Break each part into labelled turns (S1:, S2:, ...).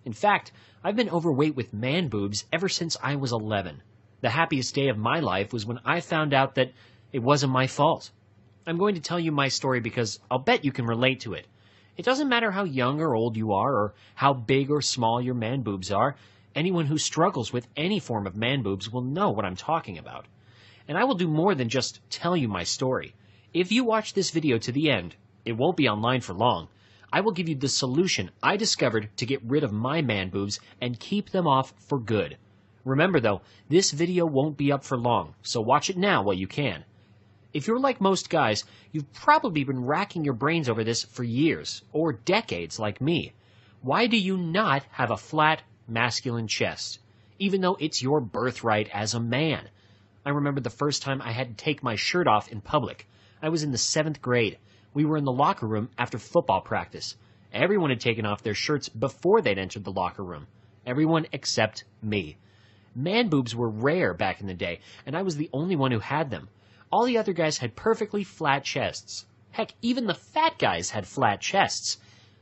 S1: In fact, I've been overweight with man boobs ever since I was 11. The happiest day of my life was when I found out that it wasn't my fault. I'm going to tell you my story because I'll bet you can relate to it. It doesn't matter how young or old you are or how big or small your man boobs are. Anyone who struggles with any form of man boobs will know what I'm talking about. And I will do more than just tell you my story. If you watch this video to the end, it won't be online for long. I will give you the solution I discovered to get rid of my man boobs and keep them off for good. Remember though, this video won't be up for long, so watch it now while you can. If you're like most guys, you've probably been racking your brains over this for years, or decades like me. Why do you not have a flat, masculine chest, even though it's your birthright as a man? I remember the first time I had to take my shirt off in public. I was in the 7th grade. We were in the locker room after football practice. Everyone had taken off their shirts before they'd entered the locker room. Everyone except me. Man boobs were rare back in the day, and I was the only one who had them. All the other guys had perfectly flat chests. Heck, even the fat guys had flat chests.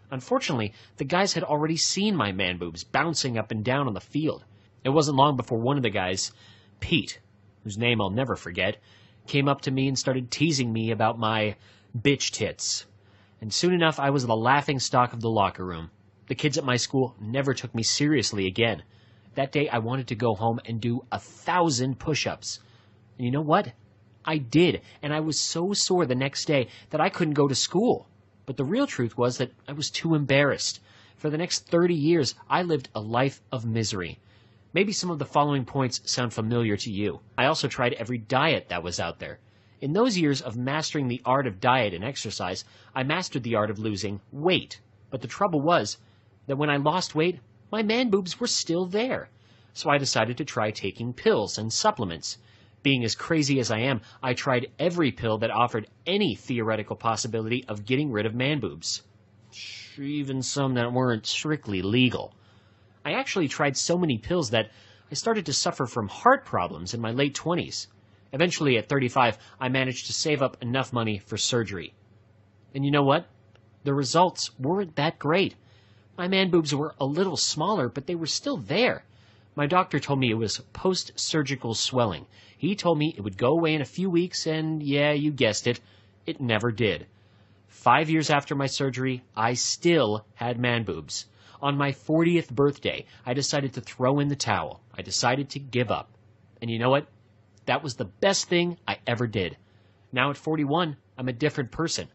S1: Unfortunately, the guys had already seen my man boobs bouncing up and down on the field. It wasn't long before one of the guys, Pete, whose name I'll never forget, came up to me and started teasing me about my bitch tits. And soon enough, I was the laughing stock of the locker room. The kids at my school never took me seriously again. That day, I wanted to go home and do 1,000 push-ups. And you know what? I did, and I was so sore the next day that I couldn't go to school. But the real truth was that I was too embarrassed. For the next 30 years, I lived a life of misery. Maybe some of the following points sound familiar to you. I also tried every diet that was out there. In those years of mastering the art of diet and exercise, I mastered the art of losing weight. But the trouble was that when I lost weight, my man boobs were still there. So I decided to try taking pills and supplements. Being as crazy as I am, I tried every pill that offered any theoretical possibility of getting rid of man boobs. Even some that weren't strictly legal. I actually tried so many pills that I started to suffer from heart problems in my late 20s. Eventually, at 35, I managed to save up enough money for surgery. And you know what? The results weren't that great. My man boobs were a little smaller, but they were still there. My doctor told me it was post-surgical swelling. He told me it would go away in a few weeks, and yeah, you guessed it, it never did. 5 years after my surgery, I still had man boobs. On my 40th birthday, I decided to throw in the towel. I decided to give up. And you know what? That was the best thing I ever did. Now at 41, I'm a different person.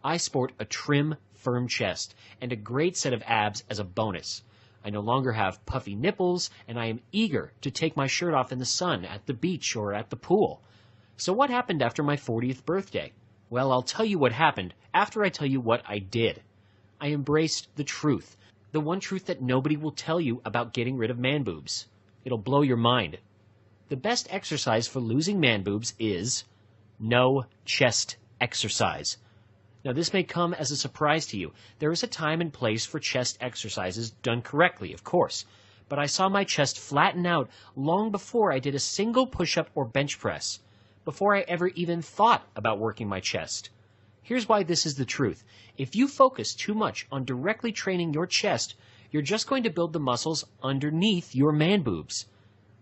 S1: I sport a trim, firm chest and a great set of abs as a bonus. I no longer have puffy nipples, and I am eager to take my shirt off in the sun, at the beach, or at the pool. So what happened after my 40th birthday? Well, I'll tell you what happened after I tell you what I did. I embraced the truth, the one truth that nobody will tell you about getting rid of man boobs. It'll blow your mind. The best exercise for losing man boobs is no chest exercise. Now, this may come as a surprise to you. There is a time and place for chest exercises done correctly, of course. But I saw my chest flatten out long before I did a single push-up or bench press, before I ever even thought about working my chest. Here's why this is the truth. If you focus too much on directly training your chest, you're just going to build the muscles underneath your man boobs.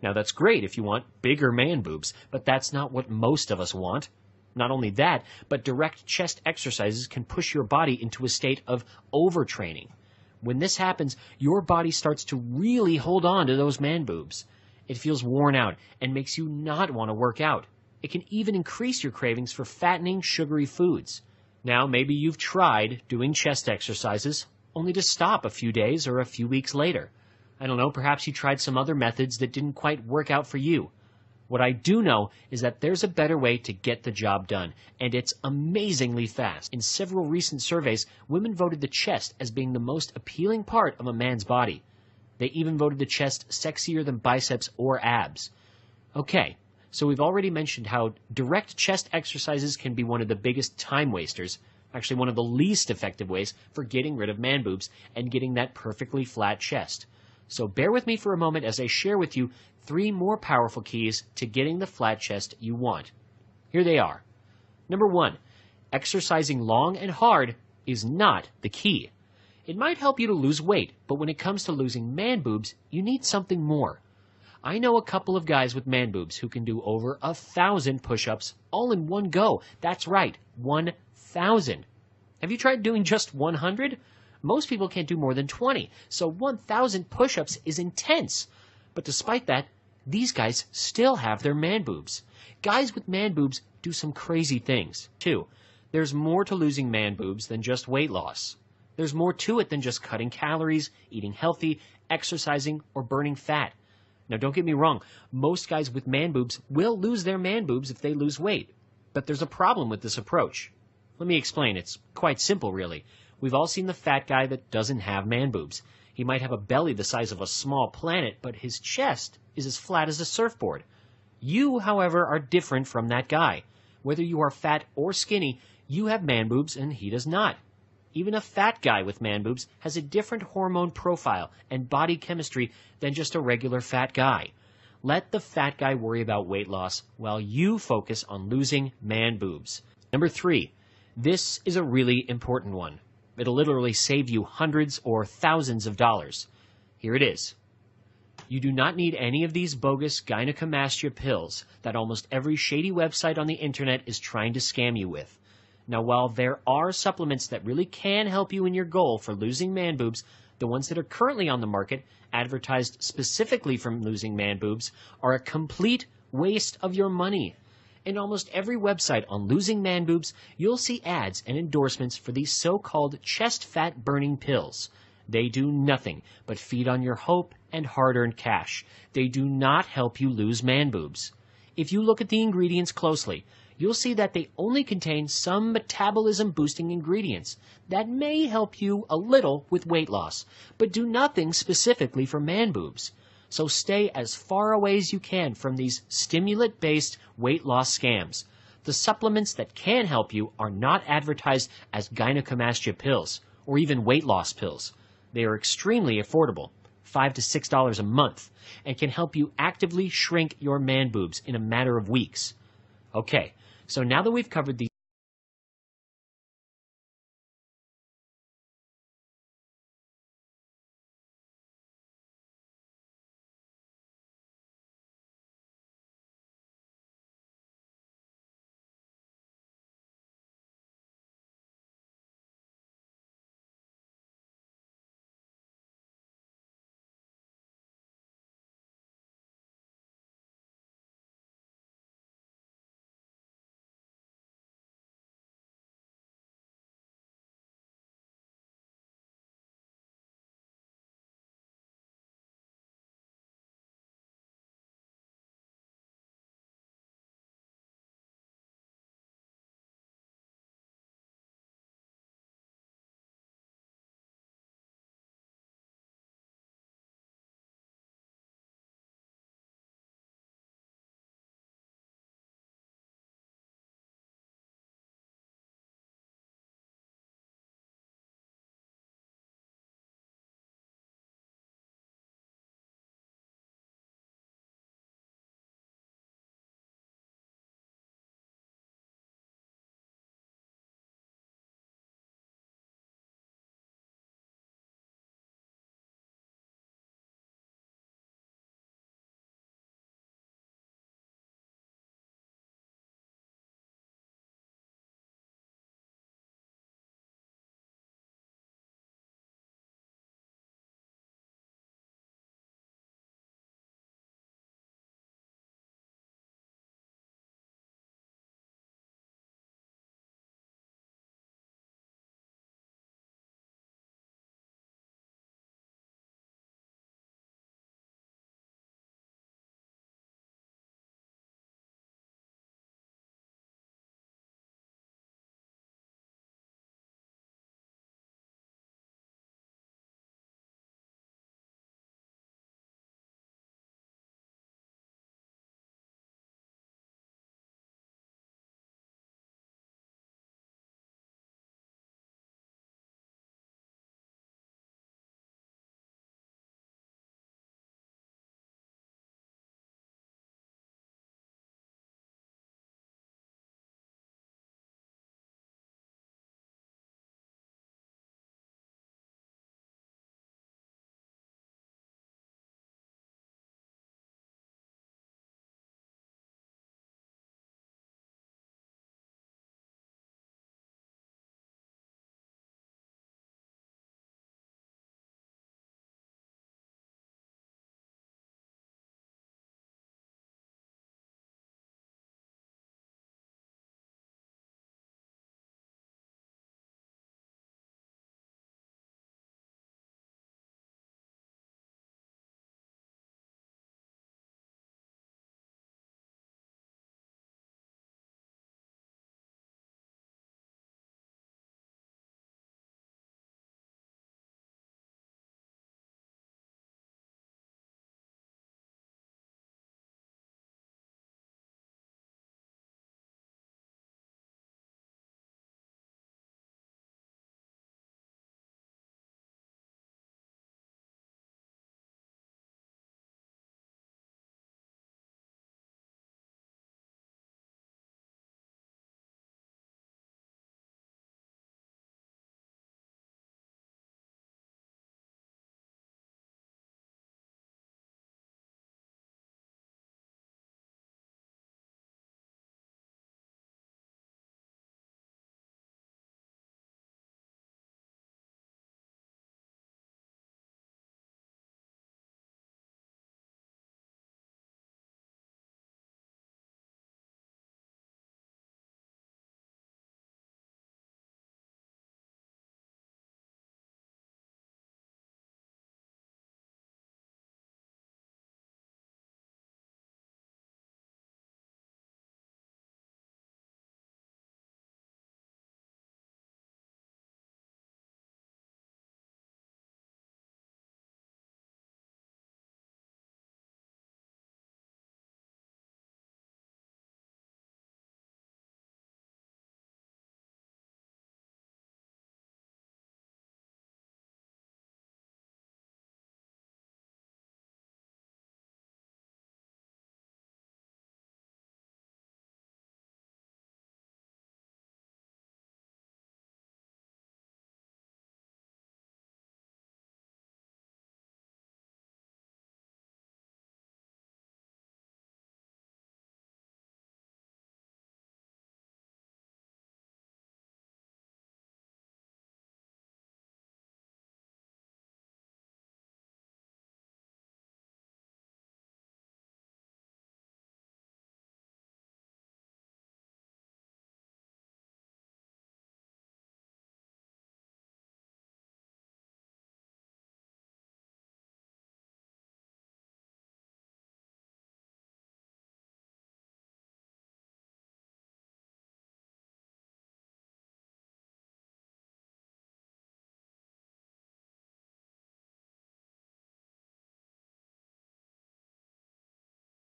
S1: Now, that's great if you want bigger man boobs, but that's not what most of us want. Not only that, but direct chest exercises can push your body into a state of overtraining. When this happens, your body starts to really hold on to those man boobs. It feels worn out and makes you not want to work out. It can even increase your cravings for fattening, sugary foods. Now, maybe you've tried doing chest exercises, only to stop a few days or a few weeks later. I don't know, perhaps you tried some other methods that didn't quite work out for you. What I do know is that there's a better way to get the job done, and it's amazingly fast. In several recent surveys, women voted the chest as being the most appealing part of a man's body. They even voted the chest sexier than biceps or abs. Okay, so we've already mentioned how direct chest exercises can be one of the biggest time wasters, actually one of the least effective ways for getting rid of man boobs and getting that perfectly flat chest. So bear with me for a moment as I share with you 3 more powerful keys to getting the flat chest you want. Here they are. Number 1, exercising long and hard is not the key. It might help you to lose weight, but when it comes to losing man boobs, you need something more. I know a couple of guys with man boobs who can do over 1,000 push-ups all in one go. That's right, 1,000. Have you tried doing just 100? Most people can't do more than 20, so 1,000 push-ups is intense. But despite that, these guys still have their man boobs. Guys with man boobs do some crazy things, too. There's more to losing man boobs than just weight loss. There's more to it than just cutting calories, eating healthy, exercising, or burning fat. Now, don't get me wrong, most guys with man boobs will lose their man boobs if they lose weight. But there's a problem with this approach. Let me explain. It's quite simple, really. We've all seen the fat guy that doesn't have man boobs. He might have a belly the size of a small planet, but his chest is as flat as a surfboard. You, however, are different from that guy. Whether you are fat or skinny, you have man boobs and he does not. Even a fat guy with man boobs has a different hormone profile and body chemistry than just a regular fat guy. Let the fat guy worry about weight loss while you focus on losing man boobs. Number 3, this is a really important one. It'll literally save you hundreds or thousands of dollars. Here it is. You do not need any of these bogus gynecomastia pills that almost every shady website on the internet is trying to scam you with. Now, while there are supplements that really can help you in your goal for losing man boobs, the ones that are currently on the market, advertised specifically for losing man boobs, are a complete waste of your money. In almost every website on losing man boobs, you'll see ads and endorsements for these so-called chest fat burning pills. They do nothing but feed on your hope and hard-earned cash. They do not help you lose man boobs. If you look at the ingredients closely, you'll see that they only contain some metabolism-boosting ingredients that may help you a little with weight loss, but do nothing specifically for man boobs. So stay as far away as you can from these stimulant-based weight loss scams. The supplements that can help you are not advertised as gynecomastia pills or even weight loss pills. They are extremely affordable, $5 to $6 a month, and can help you actively shrink your man boobs in a matter of weeks. Okay, so now that we've covered these